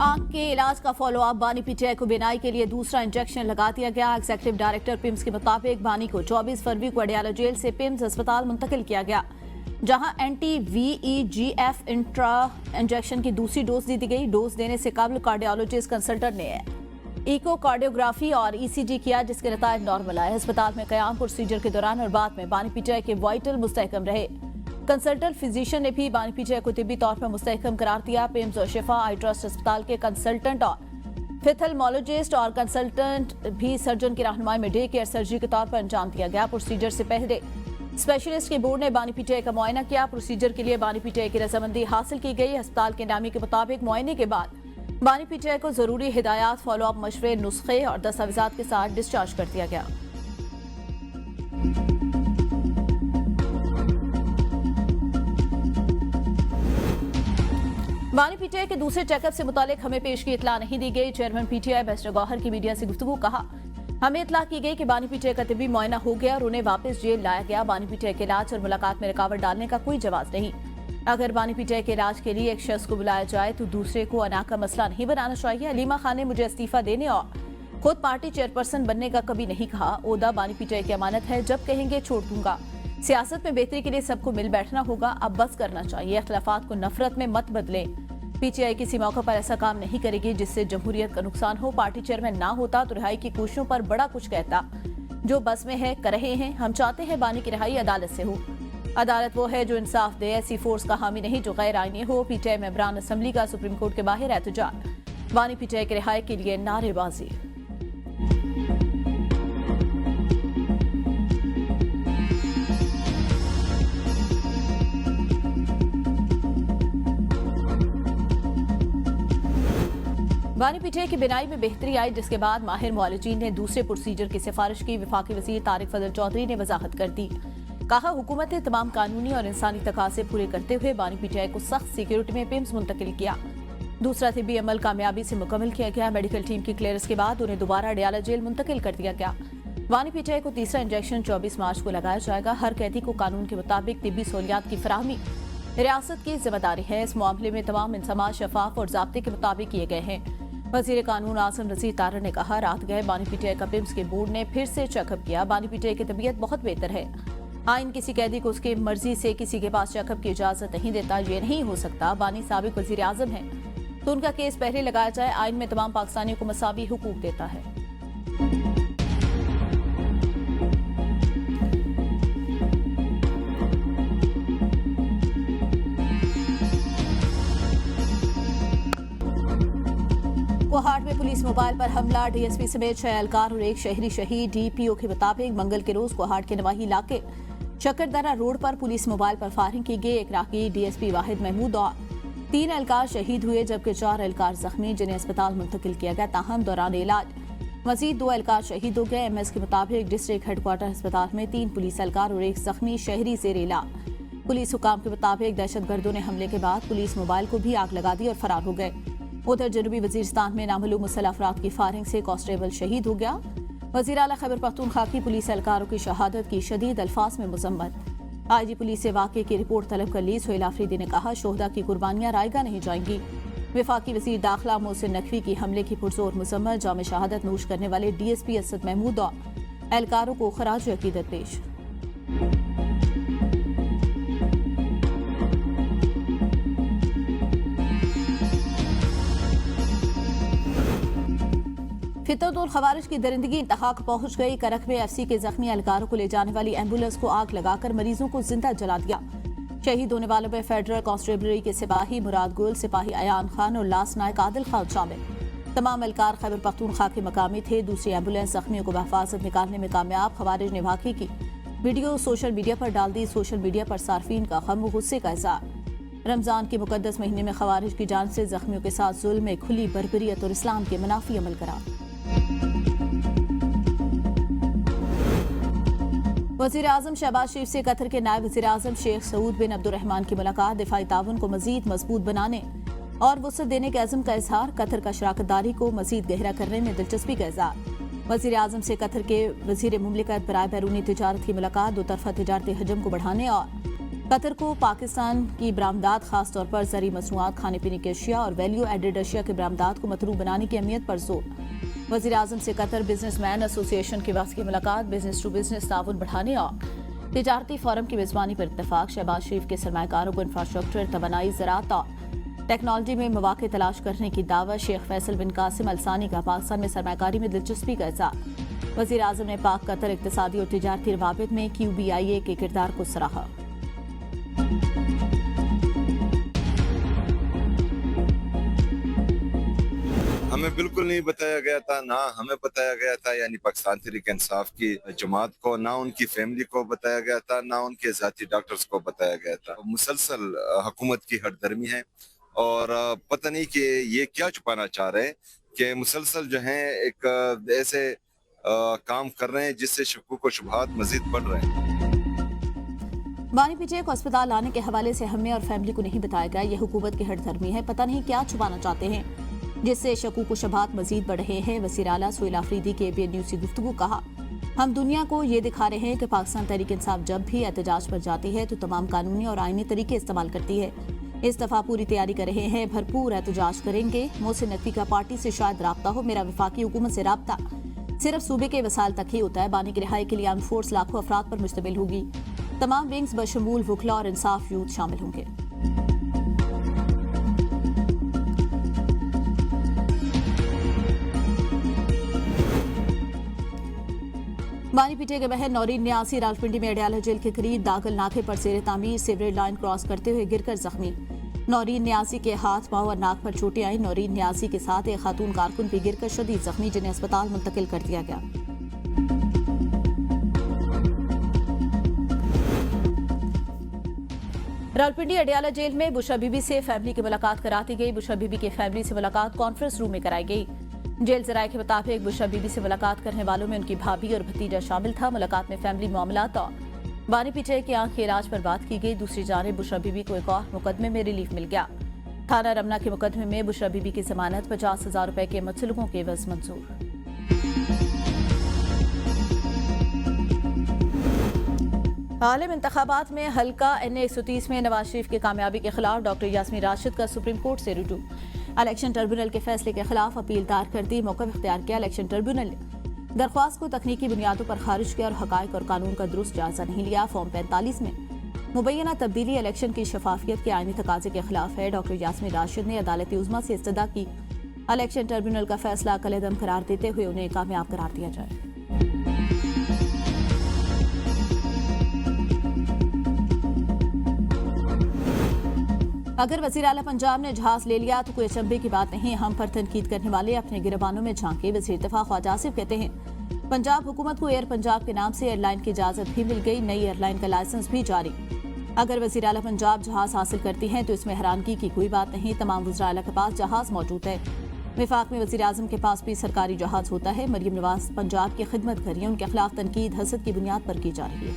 आंख के इलाज का फॉलोअप बानी पीटीआई को बिनाई के लिए दूसरा इंजेक्शन लगा दिया गया। एग्जीक्यूटिव डायरेक्टर पिम्स के मुताबिक बानी को 24 फरवरी को अडयाला जेल से पिम्स अस्पताल मुंतकिल किया गया, जहां एंटी-VEGF इंट्रा इंजेक्शन की दूसरी डोज दी गई। डोज देने से कबल कार्डियोलॉजिस्ट कंसल्टेंट ने इकोकार्डियोग्राफी और ECG किया, जिसके नतीजे नॉर्मल आए। अस्पताल में कयाम प्रोसीजर के दौरान और बाद में बानी पीटीआई के वाइटल मुस्तहकम रहे। कंसल्टेंट फिजिशियन ने भी बानी पीटीआई को तिब्बी तौर पर मुस्तहकम करार दिया। पिम्स और शिफा आई ट्रस्ट अस्पताल के कंसल्टेंट और फिथलमोलॉजिस्ट और कंसल्टेंट भी सर्जन की रहनुमाई में डे केयर सर्जरी के तौर पर अंजाम दिया गया। प्रोसीजर से पहले स्पेशलिस्ट के बोर्ड ने बानी पीटीआई का मुआयना किया। प्रोसीजर के लिए बानी पीटीआई की रजामंदी हासिल की गई। अस्पताल के नामी के मुताबिक मुआयने के बाद बानी पीटीआई को जरूरी हिदायत, फॉलोअप मशवरे, नुस्खे और दस्तावेजात के साथ डिस्चार्ज कर दिया गया। बानी पीटीआई के दूसरे चेकअप से मुतालिक हमें पेश की इतला नहीं दी गई। चेयरमैन पीटीआई बैरिस्टर गौहर की मीडिया से गुफ्तगू कहा, हमें इतला की गई कि बानी पीटीआई का तिब्बी मुआयना हो गया और उन्हें वापस जेल लाया गया। बानी पीटीआई के इलाज और मुलाकात में रुकावट डालने का कोई जवाब नहीं। अगर बानी पीटीआई के इलाज के लिए एक शख्स को बुलाया जाए तो दूसरे को अना का मसला नहीं बनाना चाहिए। अलीमा खान ने मुझे इस्तीफा देने और खुद पार्टी चेयरपर्सन बनने का कभी नहीं कहा। ओहदा बानी पीटीआई की अमानत है, जब कहेंगे छोड़ दूंगा। सियासत में बेहतरी के लिए सबको मिल बैठना होगा, अब बस करना चाहिए। अखिलाफात को नफरत में मत बदलें। पीटीआई किसी मौके पर ऐसा काम नहीं करेगी जिससे जमहूरियत का नुकसान हो। पार्टी चेयरमैन ना होता तो रिहाई की कोशिशों पर बड़ा कुछ कहता। जो बस में है कर रहे हैं। हम चाहते हैं बानी की रिहाई अदालत से हो। अदालत वो है जो इंसाफ दे, ऐसी फोर्स का हामी नहीं जो गैर आईनी हो। पीटीआई मेंबरान असम्बली का सुप्रीम कोर्ट के बाहर एहतजाज। बानी पीटीआई की रिहाई के लिए नारेबाजी। बानी पीटीआई की बिनाई में बेहतरी आई, जिसके बाद माहिर मुआलिजीन ने दूसरे प्रोसीजर की सिफारिश की। वफाकी वजीर तारिक फजल चौधरी ने वजाहत कर दी। कहा, हुकूमत ने तमाम कानूनी और इंसानी तकाजे पूरे करते हुए बानी पीटीआई को सख्त सिक्योरिटी में पिम्स मुंतकिल किया। दूसरा तिब्बी अमल कामयाबी से मुकम्मल किया गया। मेडिकल टीम की क्लियरेंस के बाद उन्हें दोबारा अडयाला जेल मुंतकिल कर दिया गया। बानी पीटीआई को तीसरा इंजेक्शन 24 मार्च को लगाया जाएगा। हर कैदी को कानून के मुताबिक तिब्बी सहूलियात की फराहमी रियासत की जिम्मेदारी है। इस मामले में तमाम इंतजाम शफाफ और ज़ाब्ते के मुताबिक किए गए हैं। वजीर कानून आसिम रजीक तारर ने कहा, रात गए बानी पीटीआई का पिम्स के बोर्ड ने फिर से चेकअप किया। बानी पीटीआई की तबीयत बहुत बेहतर है। आइन किसी कैदी को उसकी मर्जी से किसी के पास चेकअप की इजाजत नहीं देता। ये नहीं हो सकता। बानी साबिक वजीर आजम है तो उनका केस पहले लगाया जाए। आइन में तमाम पाकिस्तानियों को मसावी हुकूक देता है। कोहाट में पुलिस मोबाइल पर हमला। डीएसपी समेत 6 एहलकार और एक शहरी शहीद। डीपीओ के मुताबिक मंगल के रोज कोहाट के नवाही इलाके चक्करदरा रोड पर पुलिस मोबाइल पर फायरिंग की गई। एक राहगीर डीएसपी वाहिद महमूद और 3 एहलकार शहीद हुए, जबकि 4 एहलकार जख्मी, जिन्हें अस्पताल मुंतकिल किया गया। ताहम दौरान इलाज मजीद 2 एहलकार शहीद हो गए। एमएस के मुताबिक डिस्ट्रिक्ट हेडक्वार्टर अस्पताल में 3 पुलिस एहलकार और एक जख्मी शहरी जेर इलाज। पुलिस हुकाम के मुताबिक दहशतगर्दों ने हमले के बाद पुलिस मोबाइल को भी आग लगा दी और फरार हो गए। उधर जनूबी वजीरिस्तान में नामालूम मुसल्लह अफराद की फायरिंग से कांस्टेबल शहीद हो गया। वजीर आला खैबर पख्तूनख्वा की पुलिस एहलकारों की शहादत की शदीद अल्फाज में मजम्मत। आईजी पुलिस से वाक़े की रिपोर्ट तलब कर ली। सोहेल आफरीदी ने कहा, शोहदा की कुर्बानियां रायगा नहीं जाएंगी। वफाकी वजीर दाखिला मोहसिन नकवी की हमले की पुरजोर मजम्मत। जाम शहादत नोश करने वाले डीएसपी असद महमूद और एहलकारों को खराज अकीदत पेश। फितरतुल खवारिज की दरिंदगी इंतहा को पहुंच गई। करख में एफसी के जख्मी एहलकारों को ले जाने वाली एम्बुलेंस को आग लगाकर मरीजों को जिंदा जला दिया। शहीद होने वालों में फेडरल कांस्टेबलरी के सिपाही मुराद गुल, सिपाही अयान खान और लास नायक आदिल खान शामिल। तमाम एहलकार खैबर पख्तूनख्वा के मकामी थे। दूसरी एम्बुलेंस जख्मियों को बहफाजत निकालने में कामयाब। खवारिज ने वाक़े की वीडियो सोशल मीडिया पर डाल दी। सोशल मीडिया पर सार्फिन का गम व गुस्से का इज़हार। रमजान के मुकद्दस महीने में खवारिज की जान से जख्मियों के साथ जुल्म में खुली बर्बरियत और इस्लाम के मुनाफी अमल करा। वज़ीर आज़म शहबाज शरीफ से कतर के नायब वज़ीर आज़म शेख सऊद बिन अब्दुर्रहमान की मुलाकात। दिफाई ताउन को मजीद मजबूत बनाने और वुसअत देने के अज़म का इजहार। कतर का शराकतदारी को मजीद गहरा करने में दिलचस्पी का इजहार। वज़ीर आज़म से कतर के वज़ीर मुमलिकत बराए बैरूनी तिजारत की मुलाकात। दो तरफा तिजारती हजम को बढ़ाने और कतर को पाकिस्तान की बरामदात खासतौर पर ज़रूरी मसनूआत, खाने पीने की अशिया और वैल्यू एडेड अशिया की बरामदात को मतलूब बनाने की अहमियत पर जोर। वज़ीर आज़म से कतर बिजनेसमैन एसोसिएशन के वफ़द की मुलाकात, बिजनेस टू बिजनेस ताउन बढ़ाने और तिजारती फोरम की मेज़बानी पर इत्तफाक। शहबाज शरीफ के सरमाकारों को इंफ्रास्ट्रक्चर, तवानाई, ज़राअत और टेक्नोलॉजी में मौक़े तलाश करने की दावत। शेख फैसल बिन कासिम अलसानी का पाकिस्तान में सरमाकारी में दिलचस्पी का इज़हार। वज़ीर आज़म ने पाक कतर इक़्तिसादी और तिजारती रवाबित में QBIA के किरदार को सराहा। हमें बिल्कुल नहीं बताया गया था, ना हमें बताया गया था, यानी पाकिस्तान तहरीक इंसाफ की जमात को, ना उनकी फैमिली को बताया गया था, ना उनके जाती डॉक्टर्स को बताया गया था। मुसलसल हुकूमत की हटदर्मी है और पता नहीं कि ये क्या छुपाना चाह रहे हैं कि मुसलसल जो है एक ऐसे काम कर रहे हैं जिससे शकूक व शुबहात मजीद बढ़ रहे हैं। बानी पीटीए को अस्पताल लाने के हवाले से हमें और फैमिली को नहीं बताया गया। ये हुकूमत की हटधर्मी है, पता नहीं क्या छुपाना चाहते हैं जिससे शकूक व शुबहात मजीद बढ़ रहे हैं। वज़ीर आला सुहेल आफरीदी के ABN न्यूज़ से गुफ्तगू। कहा, हम दुनिया को ये दिखा रहे हैं कि पाकिस्तान तहरीक इंसाफ जब भी एहतजाज पर जाती है तो तमाम कानूनी और आईनी तरीके इस्तेमाल करती है। इस दफा पूरी तैयारी कर रहे हैं, भरपूर एहतजाज करेंगे। मोहसिन नकवी का पार्टी से शायद राब्ता हो, मेरा वफाकी हुकूमत से राब्ता सिर्फ सूबे के वसाइल तक ही होता है। बानी की रिहाई के लिए आर्म फोर्स लाखों अफराद पर मुश्तमिल होगी। तमाम विंग्स बशमूल वुकला और इंसाफ यूथ शामिल होंगे। बानी पीटीए के बहन नौरीन न्यासी रावलपिंडी में अडयाला जेल के करीब दाखिल नाके पर जेर तामीर सीवरेज लाइन क्रॉस करते हुए गिरकर जख्मी। नौरीन न्यासी के हाथ, पांव और नाक पर चोटें आई। नौरीन न्यासी के साथ एक खातून कारकुन भी गिरकर शदीद जख्मी, जिन्हें अस्पताल मुंतकिल कर दिया गया। रावलपिंडी अडयाला जेल में बुशरा बीबी से फैमिली की मुलाकात कराती गई। बुशरा बीबी की फैमिली से मुलाकात कॉन्फ्रेंस रूम में कराई गई। जेल जराये के मुताबिक बुशरा बीबी से मुलाकात करने वालों में उनकी भाभी और भतीजा शामिल था। मुलाकात में फैमिली मामलात और बानी पीटीए की आंख के इलाज पर बात की गई। दूसरी जानिब बुशरा बीबी को एक और मुकदमे में रिलीफ मिल गया। थाना रमना के मुकदमे में बुशरा बीबी की जमानत 50,000 रुपए के मुतल्लकों के एवज मंजूर। आलिम इंतखाबात में हल्का NA 130 में नवाज शरीफ की कामयाबी के खिलाफ डॉक्टर यास्मीन राशिद का सुप्रीम कोर्ट से रुजू। इलेक्शन ट्रिब्यूनल के फैसले के खिलाफ अपील दायर कर दी। मौक़िफ़ इख्तियार किया। इलेक्शन ट्रिब्यूनल ने दरख्वास्त को तकनीकी बुनियादों पर खारिज किया और हक़ाइक़ और कानून का दुरुस्त जायजा नहीं लिया। फॉर्म 45 में मुबैना तब्दीली इलेक्शन की शफाफियत के आईनी तकाजे के खिलाफ है। डॉक्टर यास्मीन राशिद ने अदालत उज़्मा से इस्तदा की इलेक्शन ट्रिब्यूनल का फैसला कलेदम करार देते हुए उन्हें कामयाब करार दिया जाए। अगर वज़ीर आला पंजाब ने जहाज ले लिया तो कोई अचंभे की बात नहीं। हम पर तनकीद करने वाले अपने गिरबानों में झांके। वज़ीर दफ़ा ख्वाजा आसिफ कहते हैं, पंजाब हुकूमत को एयर पंजाब के नाम से एयरलाइन की इजाज़त भी मिल गई, नई एयरलाइन का लाइसेंस भी जारी। अगर वज़ीर आला पंजाब जहाज हासिल करती हैं तो इसमें हैरानगी की कोई बात नहीं। तमाम वज़ीर आला के पास जहाज मौजूद है। विफाक में वज़ीर आज़म के पास भी सरकारी जहाज होता है। मरियम नवाज पंजाब की खिदमत कर रही हैं, उनके खिलाफ तनकीद हसद की बुनियाद पर की जा रही है।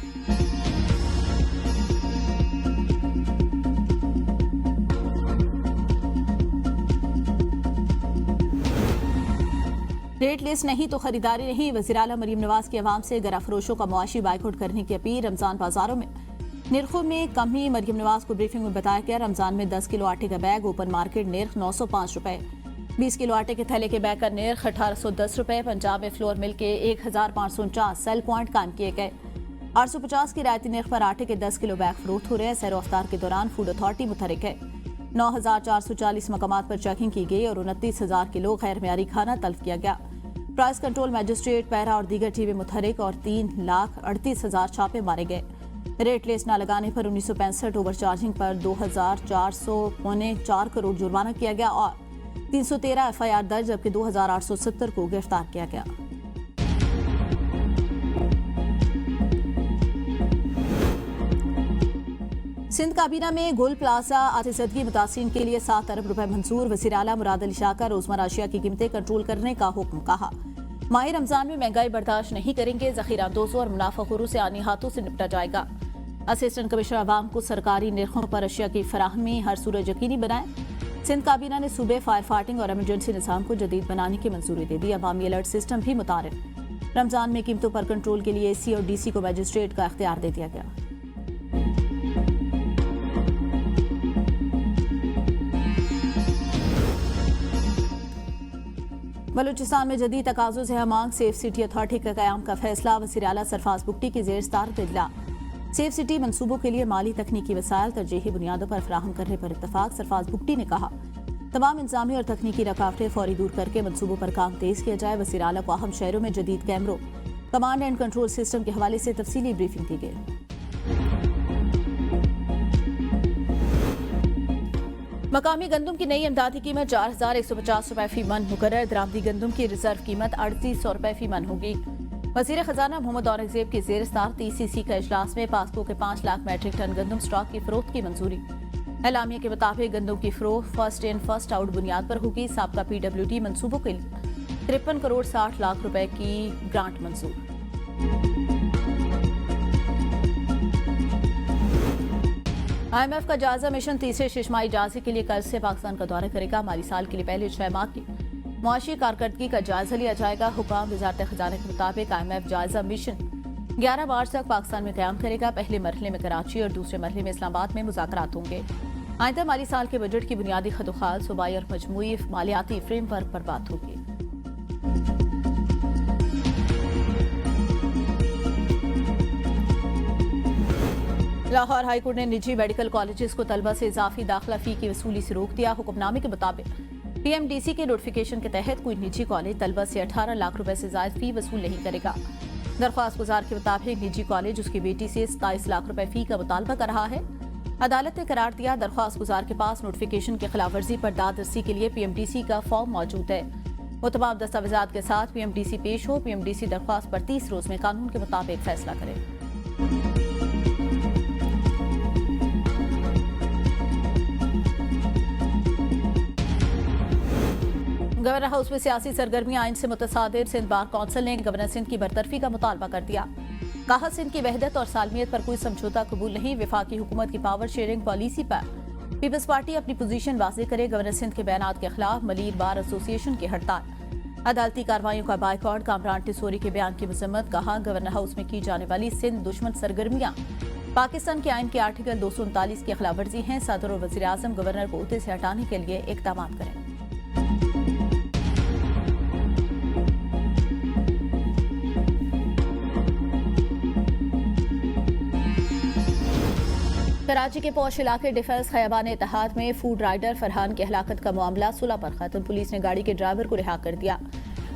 रेट लिस्ट नहीं तो खरीदारी नहीं। वज़ीर आला मरियम नवाज की अवाम से गरा फरोशों का मुआशी बाइकआउट करने की अपील। रमजान बाजारों में निर्खों में कमी। मरियम नवाज को ब्रीफिंग में बताया गया, रमजान में 10 किलो आटे का बैग ओपन मार्केट निर्ख 905 रुपए, 20 किलो आटे के थैले के बैग का निर्ख 1810 रुपए। पंजाब में फ्लोर मिल के 1549 सेल पॉइंट कायम किए गए। 850 की रायती निर्ख पर आटे के 10 किलो बैग फरोख्त हो रहे हैं। सैर अफ्तार के दौरान फूड अथॉरिटी मुतहरिक है। 9440 मकामात पर चेकिंग की गई और 29,000 किलो गैर मियारी खाना तल्फ किया गया। प्राइस कंट्रोल मैजिस्ट्रेट, पैरा और दीगर टीमें मुतहरिक और 3,38,000 छापे मारे गए। रेट लिस्ट न लगाने पर 1965 ओवर चार्जिंग पर 2,404 करोड़ जुर्माना किया गया और 313 FIR दर्ज, जबकि 2,870 को गिरफ्तार किया गया। सिंध काबीना में गुल प्लाजा आतिशदगी मुतासिरीन के लिए 7 अरब रुपए मंजूर। वज़ीर आला मुराद अली शाह का रोजमर्रा अशिया की कीमतें कंट्रोल करने का हुक्म। कहा, माह रमजान में महंगाई बर्दाश्त नहीं करेंगे। जखीरा दोजों और मुनाफाखोरों से आनी हाथों से निपटा जाएगा। असिस्टेंट कमिश्नर अवाम को सरकारी निर्खों पर अशिया की फराहमी हर सूरत यकीनी बनाएं। सिंध काबीना ने सूबे फायर फाइटिंग और एमरजेंसी निज़ाम को जदीद बनाने की मंजूरी दे दी। अवामी अलर्ट सिस्टम भी मुतारिफ। रमजान में कीमतों पर कंट्रोल के लिए AC और DC को मैजिस्ट्रेट का इख्तियार दे दिया गया। बलूचिस्तान में जदीद तकाज़ों से हमांग सेफ सिटी अथॉरिटी का क़याम का फैसला। वज़ीर आला सरफराज बुगटी की ज़ेर सदारत इजला। सेफ सिटी मंसूबों के लिए माली तकनीकी वसाइल तरजीही बुनियादों पर फराहम करने पर इत्तफाक। सरफराज बुगटी ने कहा तमाम इंतजामी और तकनीकी रुकावटें फौरी दूर करके मंसूबों पर काम तेज किया जाए। वज़ीर आला को अहम शहरों में जदीद कैमरों, कमांड एंड कंट्रोल सिस्टम के हवाले से तफसीली ब्रीफिंग दी गई। मकामी गंदम की नई इमदादी कीमत 4150 रुपए फी मन मुकर्रर। दरामदी गंदम की रिजर्व कीमत 3800 रुपए फी मन होगी। वज़ीर खजाना मोहम्मद औरंगजेब की ज़ेर सदारत TCC का इजलास में पासको के 5 लाख मैट्रिक टन गंदम स्टॉक की फरोख्त की मंजूरी। एलामिया के मुताबिक गंदम की फरोख्त फर्स्ट इन फर्स्ट आउट बुनियाद पर होगी। साबका PWD मंसूबों के लिए 53 करोड़ 60 लाख रुपए की ग्रांट मंजूर। IMF का जायजा मिशन तीसरे शिशमाही जायजे के लिए कल से पाकिस्तान का दौरा करेगा। माली साल के लिए पहले 6 माह की मुआशी कारकर्दगी का जायजा लिया जाएगा। हुकाम वजारत खजाना के मुताबिक IMF जायजा मिशन 11 मार्च तक पाकिस्तान में क़याम करेगा। पहले मरहले में कराची और दूसरे मरहले में इस्लामाबाद में मुज़ाकरात होंगे। आइंदा माली साल के बजट की बुनियादी खदोखाल सूबाई और मजमूई मालियाती फ्रेमवर्क पर बात होगी। लाहौर हाईकोर्ट ने निजी मेडिकल कॉलेजेस को तलबा से इजाफी दाखिला फी की वसूली से रोक दिया। हुक्मनामे के मुताबिक PMDC के नोटिफिकेशन के तहत कोई निजी कॉलेज तलबा से 18 लाख रुपए से ज्यादा फी वसूल नहीं करेगा। दरख्वास्त गुजार के मुताबिक निजी कॉलेज उसकी बेटी से 27 लाख रुपए फी का मुतालबा कर रहा है। अदालत ने करार दिया दरख्वास्त गुजार के पास नोटिफिकेशन की खिलाफ वर्जी पर दादरसी के लिए PMDC का फॉर्म मौजूद है। वो तमाम दस्तावेजात के साथ PMDC पेश हो। PMDC दरख्वास्त पर 30 रोज में कानून के मुताबिक फैसला करे। गवर्नर हाउस में सियासी सरगर्मी आइन से मुतसादिर। सिंध बार कौंसिल ने गवर्नर सिंध की बरतरफी का मुतालबा कर दिया। कहा सिंध की वहदत और सालमियत पर कोई समझौता कबूल नहीं। वफाकी हुकूमत की पावर शेयरिंग पॉलिसी पर पीपल्स पार्टी अपनी पोजीशन वाज़ेह करे। गवर्नर सिंध के बयानात के खिलाफ मलीर बार एसोसिएशन की हड़ताल। अदालती कार्रवाइयों का बायकॉट। कामरान टिसोरी के बयान की मजम्मत। कहा गवर्नर हाउस में की जाने वाली सिंध दुश्मन सरगर्मियां पाकिस्तान के आइन के आर्टिकल 239 की खिलाफ वर्जी हैं। सदर और वज़ीर आज़म गवर्नर को ओहदे से हटाने के लिए इक़दाम करें। कराची के पौश इलाके डिफेंस खयाबान इत्तेहाद में फूड राइडर फरहान की हलाकत का मामला सुलह पर खत्म। पुलिस ने गाड़ी के ड्राइवर को रिहा कर दिया।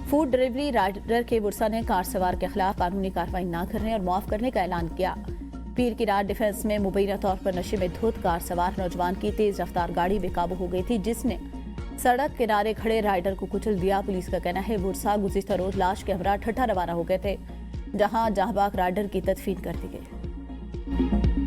फूड डिलीवरी राइडर के बुरसा ने कार सवार के खिलाफ कानूनी कार्रवाई न करने और माफ करने का ऐलान किया। पीर की रात डिफेंस में मुबैना तौर पर नशे में धुत कार सवार नौजवान की तेज रफ्तार गाड़ी बेकाबू हो गई थी, जिसने सड़क किनारे खड़े राइडर को कुचल दिया। पुलिस का कहना है बुरसा गुज़िश्ता रोज लाश के हमरा ठट्ठा रवाना हो गए थे, जहां जहांबाग राइडर की तदफीन कर दी गई।